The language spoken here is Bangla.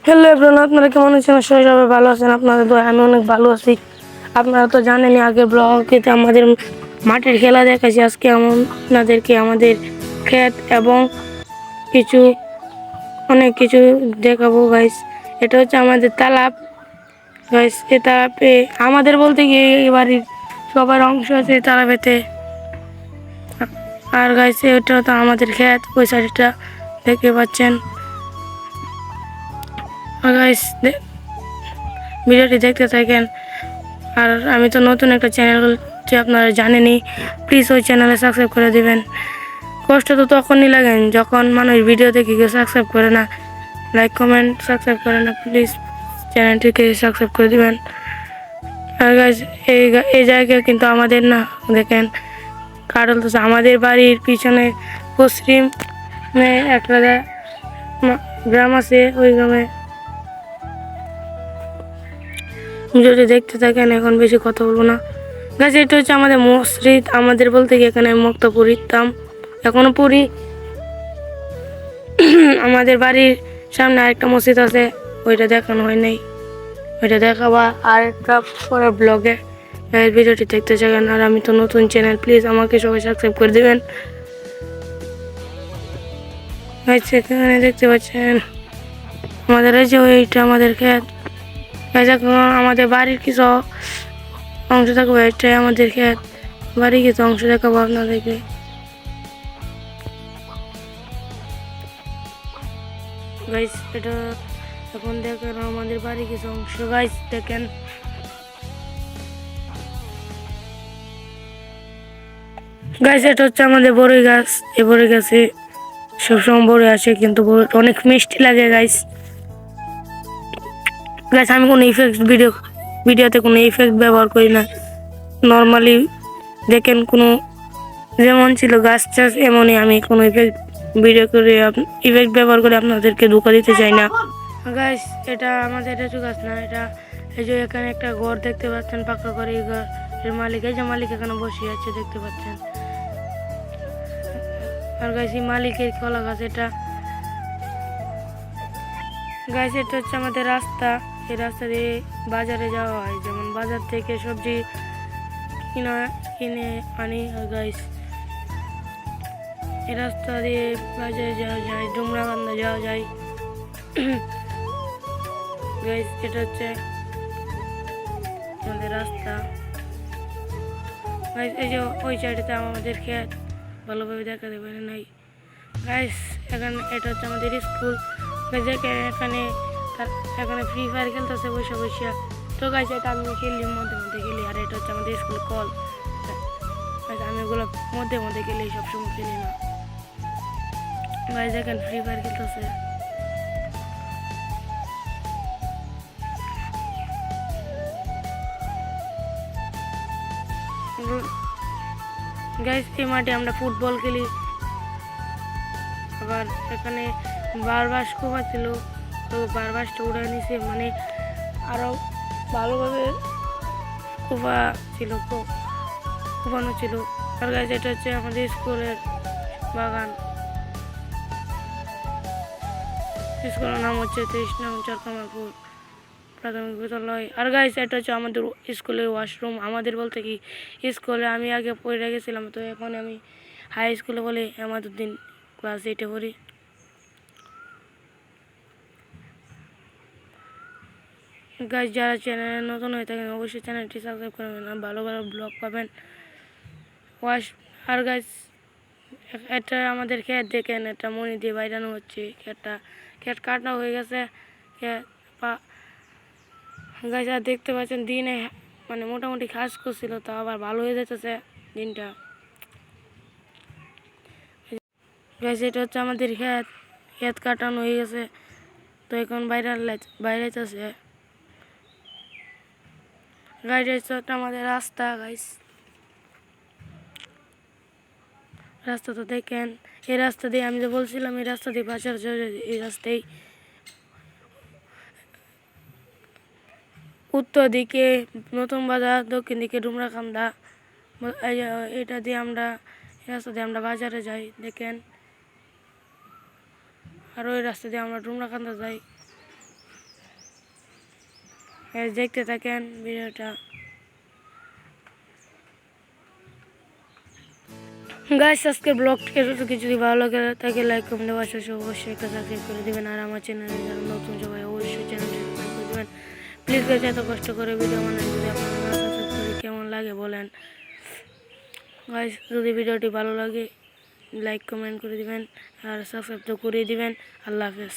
হ্যালো এভরিওয়ান, আপনারা কেমন আছেন? সবাই ভালো আছেন? আপনাদের দয়ায় আমি অনেক ভালো আছি। আপনারা তো জানেনই, আগের ব্লগেতে আমাদের মাঠের খেলা দেখাচ্ছি। আজকে আপনাদেরকে আমাদের ক্ষেত এবং কিছু অনেক কিছু দেখাবো গাইস। এটা হচ্ছে আমাদের তালাব গাইস। এ তালাবে আমাদের বলতে গিয়ে এই বাড়ির সবার অংশ আছে এই তালাবেতে। আর গাইস, এটা তো আমাদের ক্ষেত, ওই সাইডটা দেখতে পাচ্ছেন। আর গাইস, ভিডিওটি দেখতে থাকেন। আর আমি তো নতুন একটা চ্যানেল যে আপনারা জানেনই, প্লিজ ওই চ্যানেলে সাবস্ক্রাইব করে দিবেন। কষ্ট তো তখনই লাগেন যখন মানুষ ভিডিও দেখে কেউ সাবস্ক্রাইব করে না, লাইক কমেন্ট সাবস্ক্রাইব করে না। প্লিজ চ্যানেলটিকে সাবস্ক্রাইব করে দিবেন। আর গাইস, এই জায়গায় কিন্তু আমাদের না, দেখেন কাটল তো আমাদের বাড়ির পিছনে পশ্চিমে একটা গ্রাম আছে, ওই গ্রামে যদি দেখতে থাকেন। এখন বেশি কথা বলবো না গাছ। এটা হচ্ছে আমাদের মসজিদ, আমাদের বলতে গিয়ে এখানে মুক্ত পড়িতাম, এখনো পড়ি। আমাদের বাড়ির সামনে আরেকটা মসজিদ আছে, ওইটা দেখানো হয় নাই, ওইটা দেখাবা আরেকটা পরে ব্লগে। ভিডিওটি দেখতে চাইবেন। আর আমি তো নতুন চ্যানেল, প্লিজ আমাকে সবাই সাবস্ক্রাইব করে দেবেন। এখানে দেখতে পাচ্ছেন আমাদের এই যে ওইটা আমাদের ক্ষেত। আমাদের বাড়ির কিছু অংশ থাকবে, এটাই আমাদের ক্ষেত। বাড়ি কিছু অংশ দেখাবো আপনাদেরকে। গাইস, এটা এখন দেখেন আমাদের বাড়ি কিছু অংশ। গাইস দেখেন, গাইস এটা হচ্ছে আমাদের বড়ই গাছ। এই বড়ই গাছে সবসময় বড়ই আসে, কিন্তু অনেক মিষ্টি লাগে গাইস। গাইস, আমি কোনো ভিডিওতে কোনো ইফেক্ট ব্যবহার করি না। নর্মালি দেখেন, কোনো যেমন ছিল গাছ চাষ, এমনই আমি কোনো ইফেক্ট ব্যবহার করে আপনাদেরকে ধোঁকা দিতে চাই না। গাইস, এটা আমাদের লিচু গাছ না, এটা এই যে এখানে একটা ঘর দেখতে পাচ্ছেন, পাকা করে। এই ঘরের মালিক, এই যে মালিক এখানে বসে আছে দেখতে পাচ্ছেন। আর গাইস, এই মালিকের কলা গাছ এটা। গাইস, এটা হচ্ছে আমাদের রাস্তা। এই রাস্তা দিয়ে বাজারে যাওয়া হয়, যেমন বাজার থেকে সবজি কিনে আনি। আর গাইস, এই রাস্তা দিয়ে বাজারে যাওয়া যায়, ডুমরাকান্দা যাওয়া যায়। গাইস, এটা হচ্ছে আমাদের রাস্তা। গাইস, এই যে ওই সাইডেতে আমাদের ক্ষেত, ভালোভাবে দেখাতে পারে নাই। গাইস, এটা হচ্ছে আমাদের স্কুল। এখানে ফ্রি ফায়ার খেলতেছে বসে বসে। তো গাইস, এটা আমি খেলি, মধ্যে মধ্যে খেলি। আর এটা হচ্ছে আমাদের স্কুল কল। আমি ওগুলো মধ্যে মধ্যে খেলি, সবসময় খেলি না। গাইস দেখেন, ফ্রি ফায়ার খেলতেছে। গাইস, এই মাঠে আমরা ফুটবল খেলি। আবার এখানে বারবাস কোপা ছিল, তো বারবাসটা উড়ে নিছে, মানে আরো ভালোভাবে কোপা ছিল, কোপানো ছিল। আর গাইস, এটা হচ্ছে আমাদের স্কুলের বাগান। স্কুলের নাম হচ্ছে 23 নং চরকামারপুর প্রাথমিক বিদ্যালয়। আর গাইস, এটা হচ্ছে আমাদের স্কুলের ওয়াশরুম। আমাদের বলতে কি, স্কুলে আমি আগে পড়ে গেছিলাম, তো এখন আমি হাই স্কুলে বলে আমাদের দিন ক্লাস 8-এ পড়ি। গাইস, যারা চ্যানেলে নতুন হয়ে থাকেন অবশ্যই চ্যানেলটি সাবস্ক্রাইব করবেন, আর ভালো ভালো ব্লগ পাবেন। আর গাইস, এটা আমাদের ক্ষেত দেখেন, এটা মনি দিয়ে বাইরানো হচ্ছে। ক্ষেত কাটা হয়ে গেছে। গাইস, আর দেখতে পাচ্ছেন দিনে মানে মোটামুটি ঘাস করছিল, তো আবার ভালো হয়ে যাচ্ছে দিনটা। গাইস, এটা হচ্ছে আমাদের ক্ষেত কাটানো হয়ে গেছে, তো এখন বাইরেছে। গাইস, এটা আমাদের রাস্তা। গাইস, রাস্তা তো দেখেন, এই রাস্তা দিয়ে আমি যে বলছিলাম, এই রাস্তা দিয়ে বাজার এই রাস্তায় উত্তর দিকে নতুন বাজার, দক্ষিণ দিকে ডুমরাকান্দা। এটা দিয়ে আমরা, এই রাস্তা দিয়ে আমরা বাজারে যাই দেখেন। আর ওই রাস্তা দিয়ে আমরা ডুমরাকান্দা যাই। দেখতে থাকেন ভিডিওটা। গাইস আজকে ব্লগটিকে যদি ভালো লাগে তাকে লাইক কমেন্ট অবশ্যই একটা সাবস্ক্রাইব করে দিবেন। আর আমার চ্যানেলে যারা নতুন সবাই অবশ্যই চ্যানেলটি সাবস্ক্রাইব করে দিবেন। প্লিজ গাইস এত কষ্ট করে ভিডিও বানাই যদি আপনারা না সাবস্ক্রাইব করে কেমন লাগে বলেন। গাইস যদি ভিডিওটি ভালো লাগে লাইক কমেন্ট করে দিবেন আর সাবস্ক্রাইব তো করে দিবেন। আল্লাহ হাফেজ।